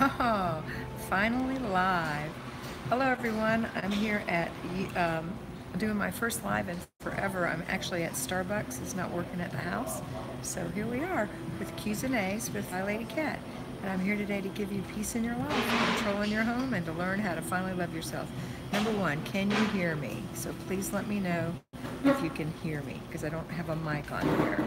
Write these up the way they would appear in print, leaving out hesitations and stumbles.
Oh, finally live. Hello everyone. I'm here at doing my first live in forever. I'm actually at Starbucks. It's not working at the house. So here we are with Q's and A's with Flylady Kat. And I'm here today to give you peace in your life, control in your home, and to learn how to finally love yourself. Number one, can you hear me? So please let me know if you can hear me because I don't have a mic on here.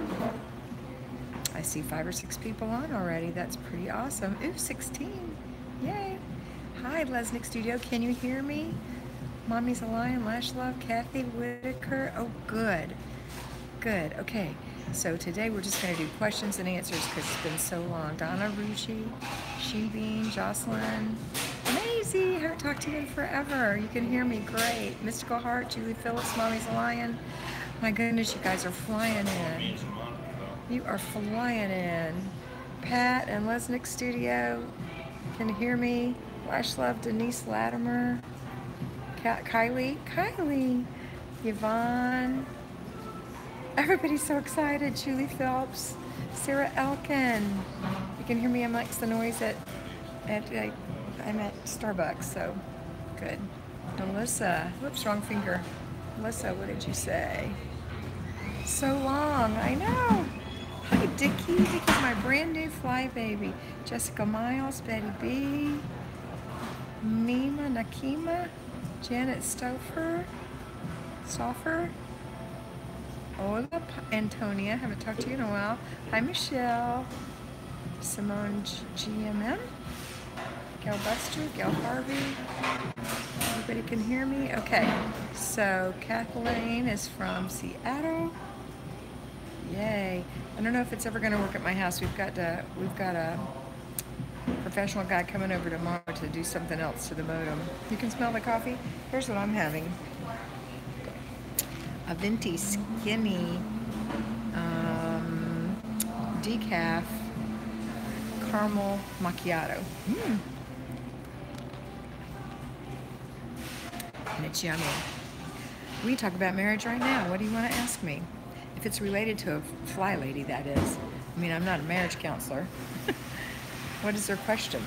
I see 5 or 6 people on already. That's pretty awesome. Ooh, 16. Yay. Hi, Lesnick Studio. Can you hear me? Mommy's a Lion, Lash Love, Kathy Whitaker. Oh, good. Good. Okay. So today we're just going to do questions and answers because it's been so long. Donna Rucci, Sheen Bean, Jocelyn, Maisie. Haven't talked to you in forever. You can hear me great. Mystical Heart, Julie Phillips, Mommy's a Lion. My goodness, you guys are flying in. You are flying in. Pat and Lesnick Studio, can you hear me? Lash Love, Denise Latimer, Kylie, Yvonne. Everybody's so excited. Julie Phelps, Sarah Elkin. You can hear me amongst the noise I'm at Starbucks, so good. Melissa, whoops, wrong finger. Melissa, what did you say? So long, I know. Hi, Dickie. Dickie's my brand new fly baby. Jessica Miles, Betty B, Mima Nakima, Janet Stoffer, Ola Antonia. Haven't talked to you in a while. Hi, Michelle. Simone GMM, Gail Buster, Gail Harvey. Everybody can hear me? Okay. So Kathleen is from Seattle. Yay. I don't know if it's ever going to work at my house. We've got a professional guy coming over tomorrow to do something else to the modem. You can smell the coffee? Here's what I'm having. A venti skinny decaf caramel macchiato. And it's yummy. We talk about marriage right now. What do you want to ask me? If it's related to a fly lady, that is. I mean, I'm not a marriage counselor. What is their question?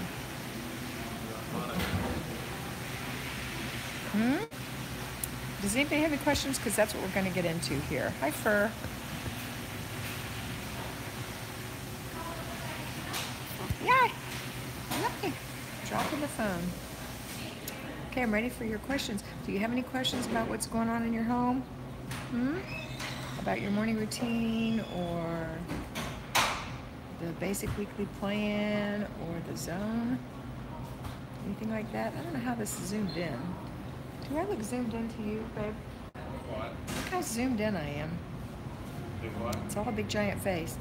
Does anybody have any questions? Because that's what we're going to get into here. Hi, Fur. Yay! Yay! Dropping the phone. Okay, I'm ready for your questions. Do you have any questions about what's going on in your home? About your morning routine or the basic weekly plan or the zone? Anything like that? I don't know how this is zoomed in. Do I look zoomed in to you, babe? Look how zoomed in I am. It's all a big giant face.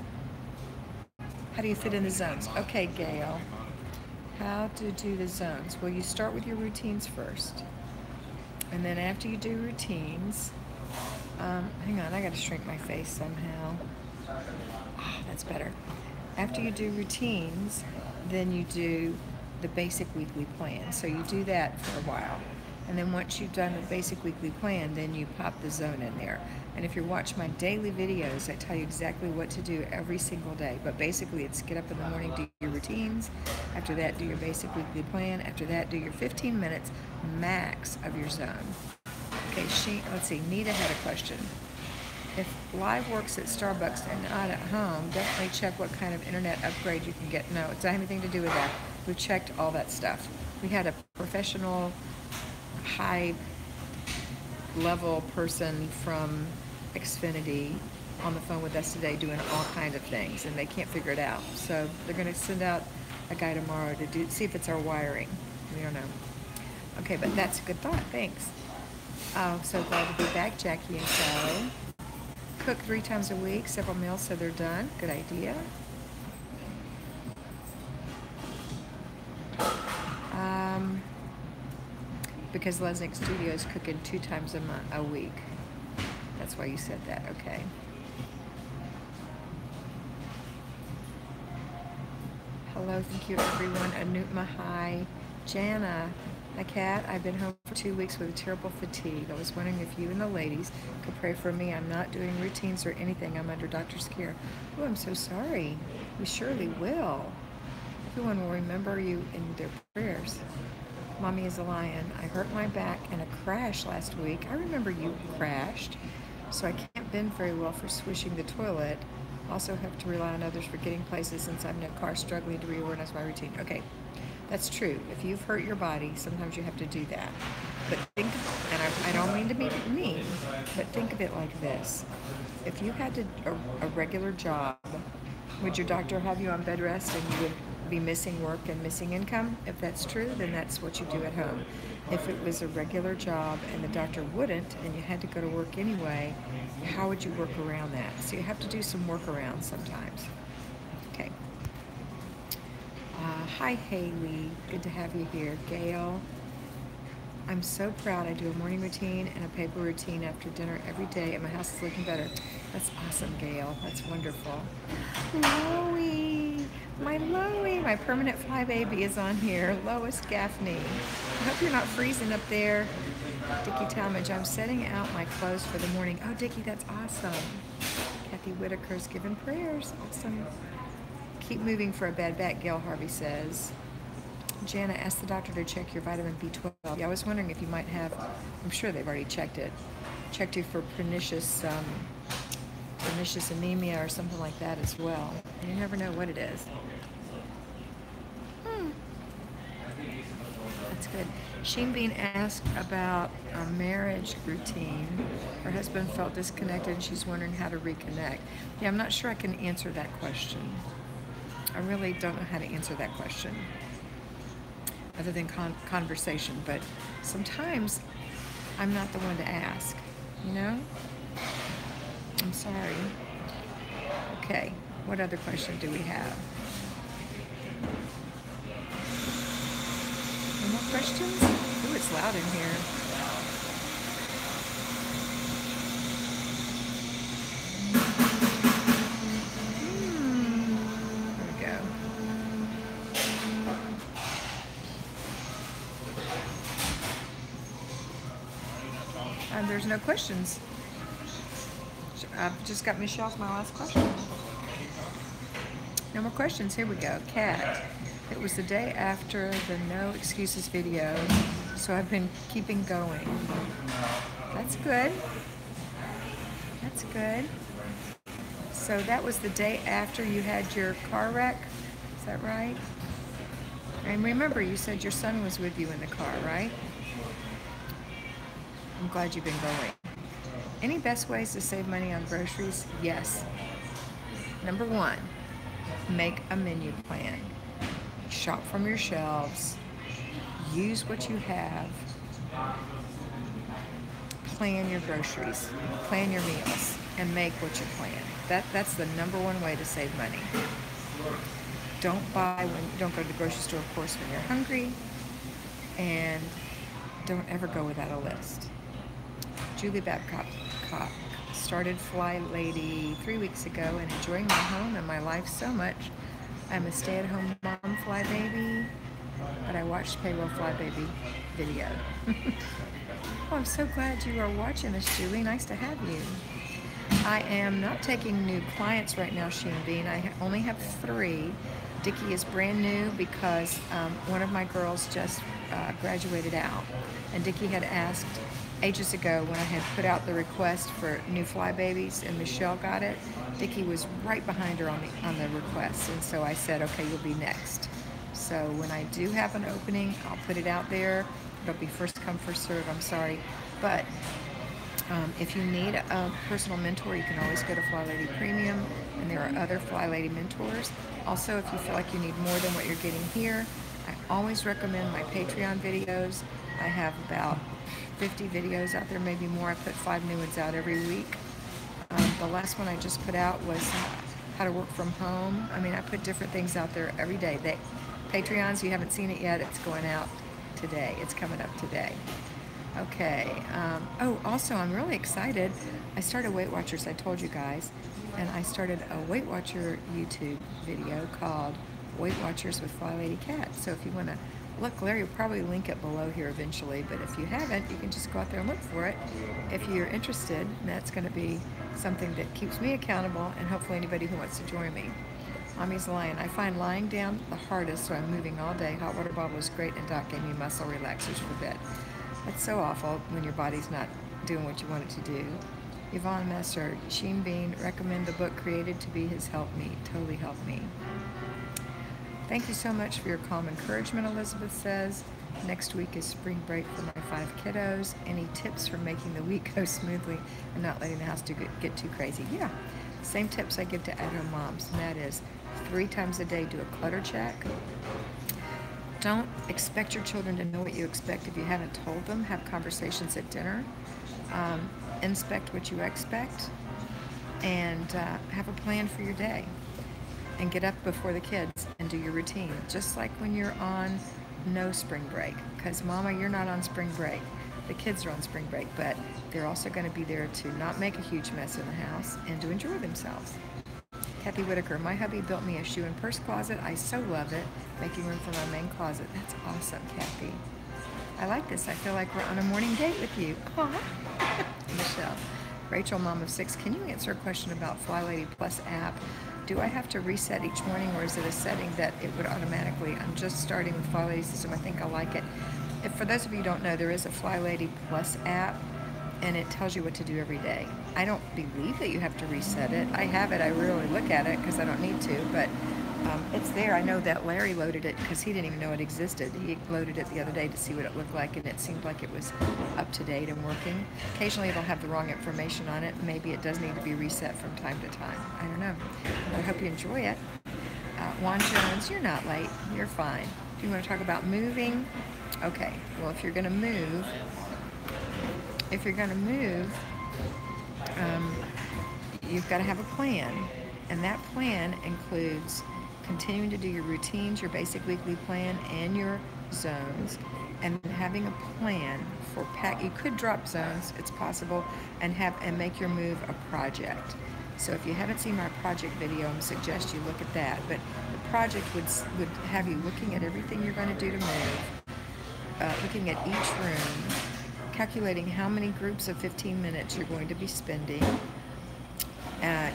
How do you fit in the zones? Okay, Gail. How to do the zones? Well, you start with your routines first. And then after you do routines, hang on, I gotta shrink my face somehow. That's better. After you do routines, then you do the basic weekly plan. So you do that for a while. And then once you've done the basic weekly plan, then you pop the zone in there. And if you watch my daily videos, I tell you exactly what to do every single day. But basically, it's get up in the morning, do your routines. After that, do your basic weekly plan. After that, do your 15 minutes max of your zone. Okay, let's see, Nita had a question. If live works at Starbucks and not at home, definitely check what kind of internet upgrade you can get. No, it doesn't have anything to do with that. We've checked all that stuff. We had a professional, high-level person from Xfinity on the phone with us today doing all kinds of things, and they can't figure it out. So they're going to send out a guy tomorrow to see if it's our wiring. We don't know. Okay, but that's a good thought. Thanks. So glad to be back, Jackie and Sally. Cook 3 times a week, several meals so they're done. Good idea. Because Lesnick Studio is cooking 2 times a week. That's why you said that, okay. Hello, thank you everyone. Anutma, hi. Jana, hi Kat. I've been home for 2 weeks with a terrible fatigue. I was wondering if you and the ladies could pray for me. I'm not doing routines or anything. I'm under doctor's care. Oh, I'm so sorry. We surely will. everyone will remember you in their prayers. Mommy is a lion. I hurt my back in a crash last week. I remember you crashed, so I can't bend very well for swishing the toilet. Also have to rely on others for getting places since I'm in a car struggling to reorganize my routine. Okay, that's true. If you've hurt your body, sometimes you have to do that. But think, and I don't mean to be mean, but think of it like this. If you had a regular job, would your doctor have you on bed rest and you would be missing work and missing income? If that's true, then that's what you do at home. If it was a regular job and the doctor wouldn't and you had to go to work anyway, how would you work around that? So you have to do some workarounds sometimes. Okay. Hi, Haley. Good to have you here. Gail. I'm so proud. I do a morning routine and a paper routine after dinner every day, and my house is looking better. That's awesome, Gail. That's wonderful. Loie, my permanent fly baby is on here. Lois Gaffney. I hope you're not freezing up there. Dickie Talmadge, I'm setting out my clothes for the morning. Oh, Dickie, that's awesome. Kathy Whitaker's giving prayers. Awesome. Keep moving for a bad back, Gail Harvey says. Jana asked the doctor to check your vitamin B12. Yeah, I was wondering if you might have, I'm sure they've already checked you for pernicious anemia or something like that as well. You never know what it is. That's good. Sheen Bean asked about a marriage routine. Her husband felt disconnected and she's wondering how to reconnect. Yeah, I'm not sure I can answer that question. I really don't know how to answer that question other than conversation, but sometimes I'm not the one to ask, you know? I'm sorry. Okay, what other question do we have? Any more questions? Ooh, it's loud in here. There's no questions. I've just got Michelle's my last question. No more questions. Here we go. Kat. It was the day after the no excuses video, so I've been keeping going. That's good. That's good. So that was the day after you had your car wreck? Is that right? And remember, you said your son was with you in the car, right? I'm glad you've been going. Any best ways to save money on groceries? Yes. Number one, make a menu plan. Shop from your shelves. Use what you have. Plan your groceries. Plan your meals. And make what you plan. That's the number one way to save money. Don't go to the grocery store, of course, when you're hungry. And don't ever go without a list. Julie Babcock started Flylady 3 weeks ago and enjoying my home and my life so much. I'm a stay-at-home mom fly baby, but I watched Payroll Fly Baby video. Oh, I'm so glad you are watching this, Julie. Nice to have you. I am not taking new clients right now, Sheen Bean. I only have 3. Dickie is brand new because one of my girls just graduated out, and Dickie had asked ages ago when I had put out the request for new fly babies and Michelle got it. Dickie was right behind her on the request, and so I said, okay, you'll be next. So when I do have an opening, I'll put it out there. It'll be first come, first serve. I'm sorry, but if you need a personal mentor, you can always go to Flylady Premium, and there are other Flylady mentors. Also, if you feel like you need more than what you're getting here, I always recommend my Patreon videos. I have about 50 videos out there, maybe more. I put 5 new ones out every week. The last one I just put out was how to work from home. I mean, I put different things out there every day. Patreons, you haven't seen it yet, it's going out today. It's coming up today. Okay. Oh, also, I'm really excited. I started Weight Watchers, I told you guys, and I started a Weight Watcher YouTube video called Weight Watchers with Flylady Kat. So if you want to look, Larry will probably link it below here eventually, but if you haven't, you can just go out there and look for it if you're interested. And that's going to be something that keeps me accountable and hopefully anybody who wants to join me. Mommy's lying. I find lying down the hardest, so I'm moving all day. Hot water bottle is great, and Doc gave me muscle relaxers for bed. That's so awful when your body's not doing what you want it to do. Yvonne Messer, Sheen Bean, recommend the book Created to Be His Helpmeet. Totally helped me. Thank you so much for your calm encouragement, Elizabeth says. Next week is spring break for my 5 kiddos. Any tips for making the week go smoothly and not letting the house get too crazy? Yeah, same tips I give to at-home moms, and that is 3 times a day do a clutter check. Don't expect your children to know what you expect if you haven't told them. Have conversations at dinner. Inspect what you expect, and have a plan for your day. And get up before the kids and do your routine, just like when you're on no spring break. Because Mama, you're not on spring break. The kids are on spring break, but they're also going to be there to not make a huge mess in the house and to enjoy themselves. Kathy Whitaker, my hubby built me a shoe and purse closet. I so love it, making room for my main closet. That's awesome, Kathy. I like this. I feel like we're on a morning date with you. Aw. Michelle. Rachel, mom of 6, can you answer a question about Flylady Plus app? Do I have to reset each morning, or is it a setting that it would automatically? I'm just starting with Flylady system. I think I like it. If, for those of you who don't know, there is a Flylady Plus app, and it tells you what to do every day. I don't believe that you have to reset it. I have it. I rarely look at it because I don't need to, but it's there. I know that Larry loaded it because he didn't even know it existed. He loaded it the other day to see what it looked like, and it seemed like it was up to date and working. Occasionally it'll have the wrong information on it. Maybe it does need to be reset from time to time. I don't know. I hope you enjoy it. Juan Jones, you're not late. You're fine. Do you want to talk about moving? Okay. Well, if you're going to move, you've got to have a plan, and that plan includes continuing to do your routines, your basic weekly plan, and your zones, and having a plan for pack. You could drop zones, it's possible, and make your move a project. So if you haven't seen my project video, I suggest you look at that. But the project would have you looking at everything you're going to do to move, looking at each room, calculating how many groups of 15 minutes you're going to be spending.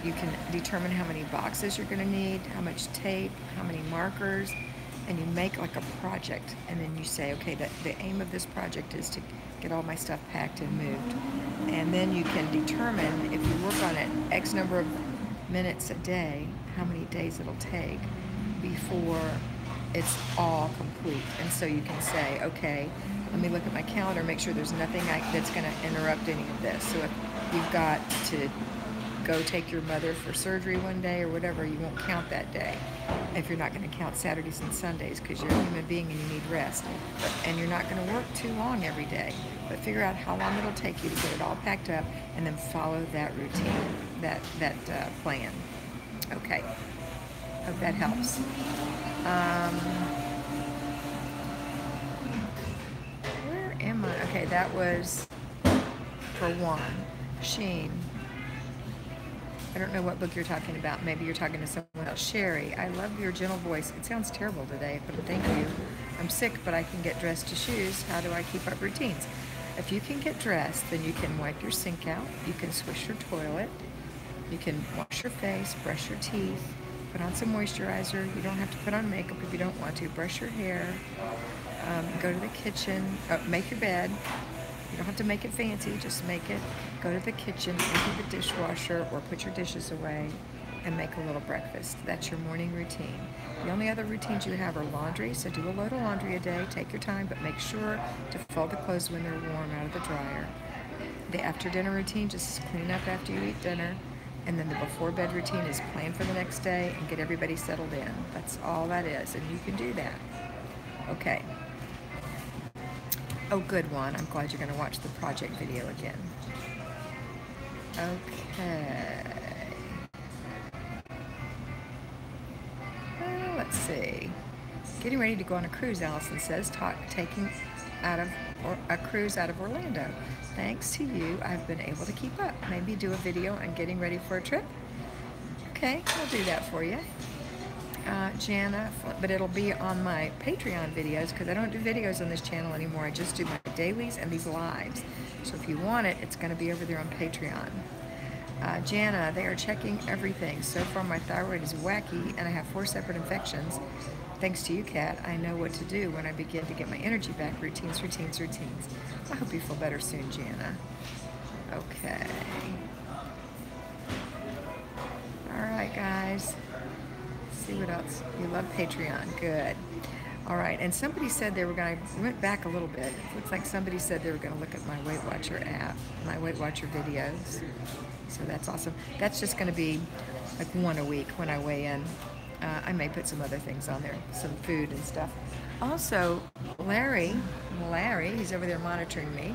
You can determine how many boxes you're going to need, how much tape, how many markers, and you make like a project. And then you say, okay, the aim of this project is to get all my stuff packed and moved. And then you can determine, if you work on it X number of minutes a day, how many days it'll take before it's all complete. And so you can say, okay, let me look at my calendar, make sure there's nothing that's going to interrupt any of this. So if you've got to go take your mother for surgery one day or whatever, you won't count that day. If you're not going to count Saturdays and Sundays because you're a human being and you need rest. And you're not going to work too long every day. But figure out how long it'll take you to get it all packed up and then follow that routine, that plan. Okay. Hope that helps. Where am I? Okay, that was for one. Sheen. I don't know what book you're talking about. Maybe you're talking to someone else. Sherry, I love your gentle voice. It sounds terrible today, but thank you. I'm sick, but I can get dressed to shoes. How do I keep up routines? If you can get dressed, then you can wipe your sink out. You can swish your toilet. You can wash your face, brush your teeth, put on some moisturizer. You don't have to put on makeup if you don't want to. Brush your hair. Go to the kitchen. Make your bed. You don't have to make it fancy, just make it. Go to the kitchen, empty the dishwasher, or put your dishes away and make a little breakfast. That's your morning routine. The only other routines you have are laundry, so do a load of laundry a day. Take your time, but make sure to fold the clothes when they're warm out of the dryer. The after dinner routine, just clean up after you eat dinner. And then the before bed routine is plan for the next day and get everybody settled in. That's all that is, and you can do that. Okay. Oh, good one. I'm glad you're going to watch the project video again. Okay. Well, let's see. Getting ready to go on a cruise, Allison says, taking a cruise out of Orlando. Thanks to you, I've been able to keep up. Maybe do a video on getting ready for a trip. Okay, I'll do that for you. Jana, but it'll be on my Patreon videos because I don't do videos on this channel anymore. I just do my dailies and these lives. So if you want it, it's going to be over there on Patreon. Jana, they are checking everything. So far, my thyroid is wacky, and I have 4 separate infections. Thanks to you, Kat, I know what to do when I begin to get my energy back. Routines, routines, routines. I hope you feel better soon, Jana. Okay. All right, guys. Let's see what else. You love Patreon. Good. All right, and somebody said they were going to, went back a little bit. It looks like somebody said they were going to look at my Weight Watcher app, my Weight Watcher videos. So that's awesome. That's just going to be like 1 a week when I weigh in. I may put some other things on there, some food and stuff. Also, Larry, he's over there monitoring me.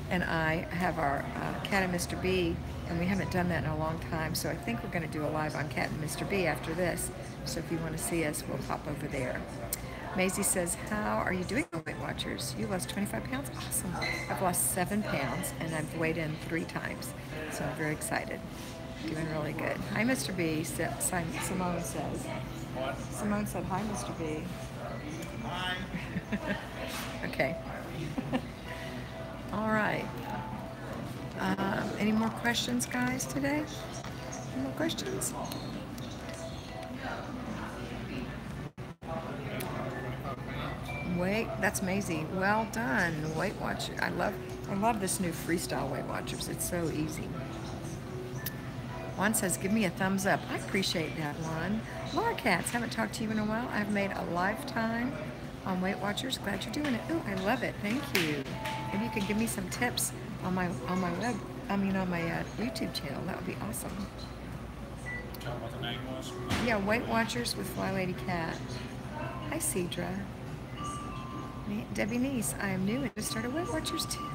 And I have our Cat and Mr. B, and we haven't done that in a long time, so I think we're going to do a live on Cat and Mr. B after this. So if you want to see us, we'll pop over there. Maisie says, how are you doing on Weight Watchers? You lost 25 pounds? Awesome. I've lost 7 pounds, and I've weighed in 3 times, so I'm very excited. Doing really good. Hi, Mr. B, Simone says. Simone said, hi, Mr. B. Hi. Okay. All right. Any more questions, guys, today? Any more questions? Wait, that's Maisie. Well done, Weight Watcher. I love this new freestyle Weight Watchers. It's so easy. Juan says, give me a thumbs up. I appreciate that, Juan. Laura Katz, haven't talked to you in a while. I've made a lifetime on Weight Watchers. Glad you're doing it. Ooh, I love it. Thank you. Maybe you could give me some tips on my YouTube channel. That would be awesome. What the name was? Yeah, Weight Watchers with Flylady Kat. Hi, Cedra. Debbie Niece, I am new and just started Weight Watchers too.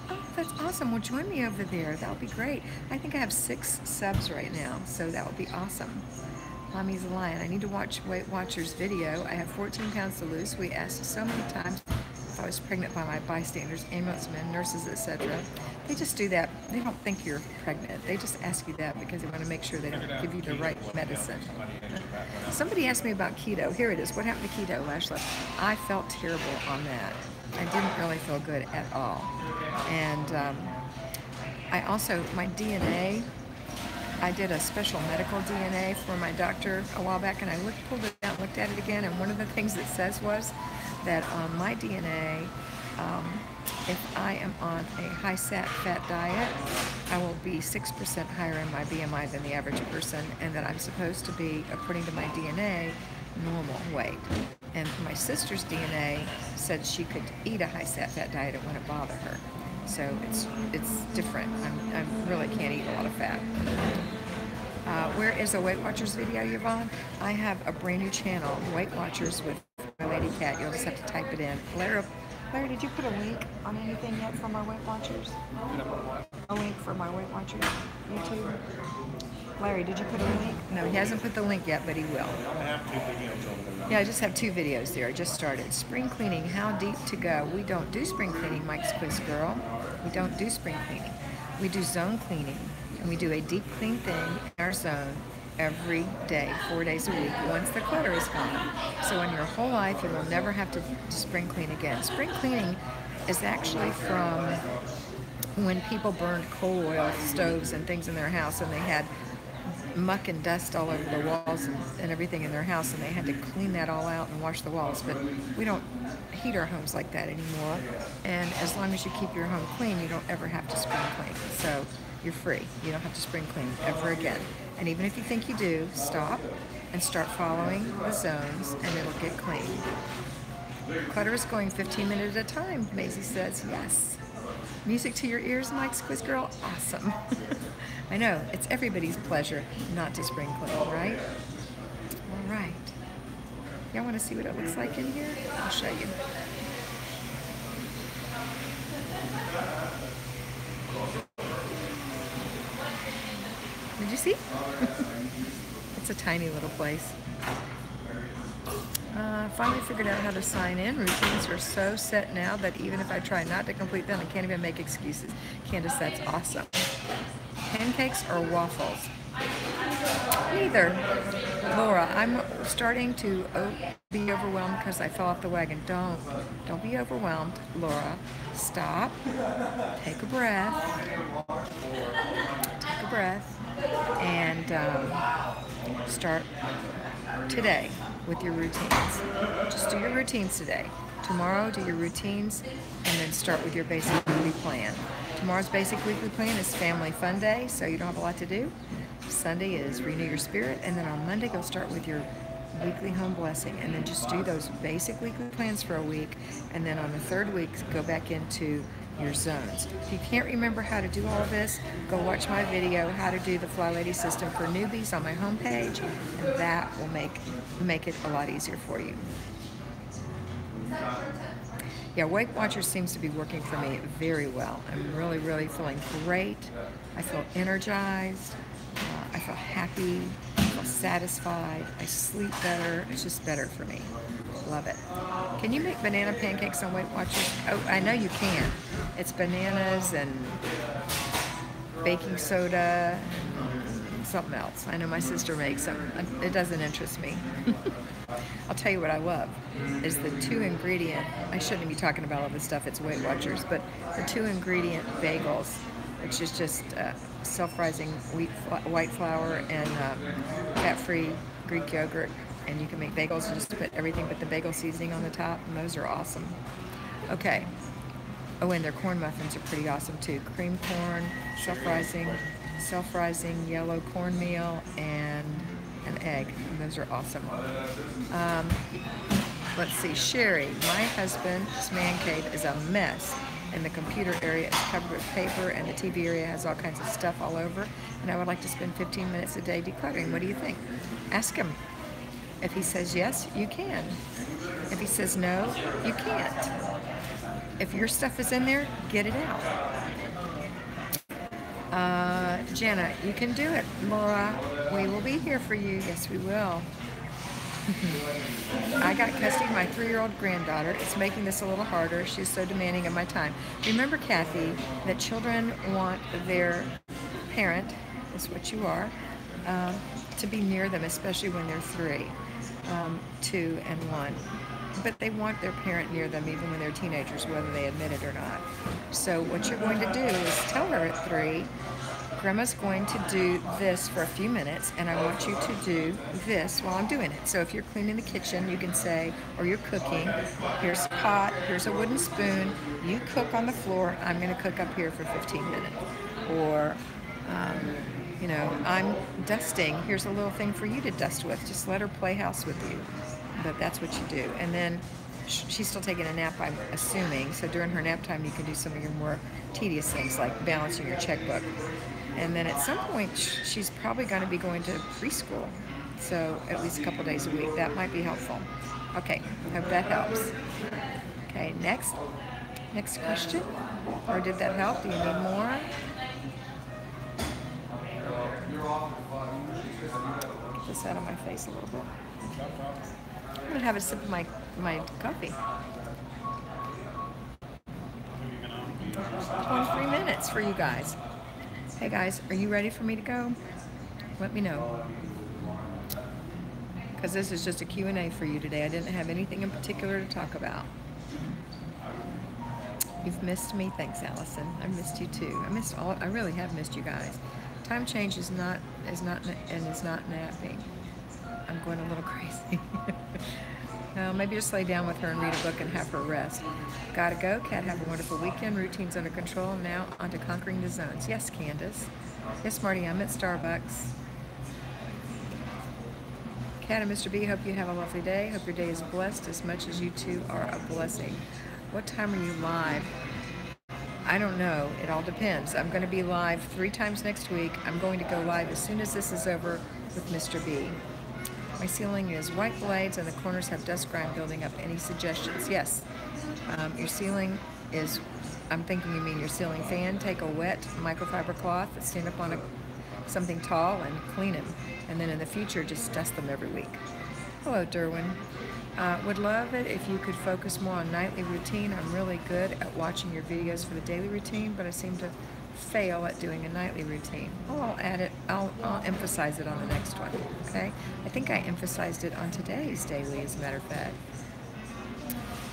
Oh, that's awesome. Well, join me over there. That would be great. I think I have 6 subs right now, so that would be awesome. Mommy's a lion. I need to watch Weight Watchers video. I have 14 pounds to lose. We asked so many times if I was pregnant by my bystanders, ambulance men, nurses, etc. They just do that. They don't think you're pregnant. They just ask you that because they want to make sure they don't give you the right medicine. Somebody asked me about keto. Here it is. What happened to keto, Lashley? I felt terrible on that. I didn't really feel good at all. And I also, my DNA, I did a special medical DNA for my doctor a while back, and I pulled it out, looked at it again, and one of the things it says was that on my DNA, if I am on a high-fat diet, I will be 6% higher in my BMI than the average person, and that I'm supposed to be, according to my DNA, normal weight. And my sister's DNA said she could eat a high-fat diet, it wouldn't bother her. So it's different. I really can't eat a lot of fat. Where is the Weight Watchers video, Yvonne? I have a brand new channel, Weight Watchers with Flylady Kat. You'll just have to type it in. Larry, did you put a link on anything yet for my Weight Watchers? A link for my Weight Watchers YouTube? Larry, did you put a link? No, he hasn't put the link yet, but he will. I have 2 videos over there. Yeah, I just have 2 videos there. I just started. Spring cleaning, how deep to go? We don't do spring cleaning, Mike's Quiz Girl. We don't do spring cleaning. We do zone cleaning, and we do a deep clean thing in our zone every day, 4 days a week, once the clutter is gone. So in your whole life, you will never have to spring clean again. Spring cleaning is actually from when people burned coal oil stoves and things in their house, and they had muck and dust all over the walls and everything in their house, and they had to clean that all out and wash the walls. But we don't heat our homes like that anymore, and as long as you keep your home clean, you don't ever have to spring clean. So you're free. You don't have to spring clean ever again. And even if you think you do, stop and start following the zones, and it'll get clean. Clutter is going 15 minutes at a time, Maisie says. Yes. Music to your ears, Mike's Quiz Girl? Awesome. I know, it's everybody's pleasure not to spring clean, right? All right. Y'all want to see what it looks like in here? I'll show you. Did you see? It's a tiny little place. Finally figured out how to sign in. Routines are so set now that even if I try not to complete them, I can't even make excuses. Candace, that's awesome. Pancakes or waffles? Neither. Laura, I'm starting to be overwhelmed because I fell off the wagon. Don't be overwhelmed, Laura. Stop. Take a breath. Take a breath, and start today with your routines. Just do your routines today. Tomorrow, do your routines, and then start with your basic weekly plan. Tomorrow's basic weekly plan is Family Fun Day, so you don't have a lot to do. Sunday is Renew Your Spirit, and then on Monday, go start with your weekly home blessing, and then just do those basic weekly plans for a week, and then on the third week, go back into your zones. If you can't remember how to do all of this, go watch my video, How to Do the Flylady System for Newbies, on my homepage, and that will make it a lot easier for you. Yeah, Weight Watchers seems to be working for me very well. I'm really, really feeling great. I feel energized. I feel happy. I feel satisfied. I sleep better. It's just better for me. Love it. Can you make banana pancakes on Weight Watchers? Oh, I know you can. It's bananas and baking soda and something else. I know my sister makes them. It doesn't interest me. I'll tell you what I love is the 2-ingredient, I shouldn't be talking about all this stuff, it's Weight Watchers, but the 2-ingredient bagels, which is just self-rising white flour and fat-free Greek yogurt, and you can make bagels and just put everything but the bagel seasoning on the top, and those are awesome. Okay. Oh, and their corn muffins are pretty awesome too. Cream corn, self-rising yellow cornmeal, and an egg, and those are awesome. Let's see, Sherry, my husband's man cave is a mess, and the computer area is covered with paper, and the TV area has all kinds of stuff all over, and I would like to spend 15 minutes a day decluttering. What do you think? Ask him. If he says yes, you can. If he says no, you can't. If your stuff is in there, get it out. Jenna, you can do it. Laura, we will be here for you. Yes, we will. I got custody of my 3-year-old granddaughter. It's making this a little harder. She's so demanding of my time. Remember, Kathy, that children want their parent, is what you are, to be near them, especially when they're 3, 2, and 1. But they want their parent near them even when they're teenagers, whether they admit it or not. So what you're going to do is tell her at 3, Grandma's going to do this for a few minutes, and I want you to do this while I'm doing it. So if you're cleaning the kitchen, you can say, or you're cooking, here's a pot, here's a wooden spoon, you cook on the floor, I'm going to cook up here for 15 minutes. Or, you know, I'm dusting, here's a little thing for you to dust with. Just let her play house with you. But that's what you do. And then she's still taking a nap, I'm assuming, so during her nap time you can do some of your more tedious things like balancing your checkbook. And then at some point she's probably going to be going to preschool, so at least a couple days a week. That might be helpful. Okay, hope that helps. Okay, next question. Or did that help? Do you need more? Get this out of my face a little bit. I'm going to have a sip of my coffee. 23 minutes for you guys. Hey guys, are you ready for me to go? Let me know. Because this is just a Q&A for you today. I didn't have anything in particular to talk about. You've missed me? Thanks, Allison. I missed you too. I really have missed you guys. Time change is not napping. I'm going a little crazy. Maybe just lay down with her and read a book and have her rest. Gotta go. Kat, have a wonderful weekend. Routines under control. Now on to conquering the zones. Yes, Candace. Yes, Marty, I'm at Starbucks. Kat and Mr. B, hope you have a lovely day. Hope your day is blessed as much as you two are a blessing. What time are you live? I don't know. It all depends. I'm going to be live 3 times next week. I'm going to go live as soon as this is over with Mr. B. My ceiling is white blades and the corners have dust grime building up. Any suggestions? Yes. Your ceiling is, I'm thinking you mean your ceiling fan. Take a wet microfiber cloth, stand up on something tall and clean them. And then in the future, just dust them every week. Hello, Derwin. Would love it if you could focus more on nightly routine. I'm really good at watching your videos for the daily routine, but I seem to fail at doing a nightly routine. Oh, I'll add it, I'll emphasize it on the next one, okay? I think I emphasized it on today's daily, as a matter of fact.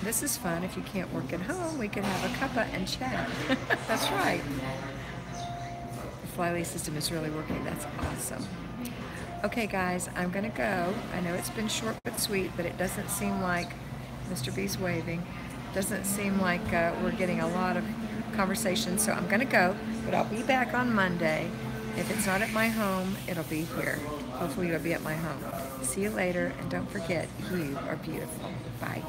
This is fun. If you can't work at home, we can have a cuppa and chat. That's right. The Flylady system is really working. That's awesome. Okay, guys, I'm going to go. I know it's been short but sweet, but it doesn't seem like, Mr. B's waving, doesn't seem like we're getting a lot of conversation, so I'm going to go, but I'll be back on Monday. If it's not at my home, it'll be here. Hopefully it'll be at my home. See you later, and don't forget, you are beautiful. Bye.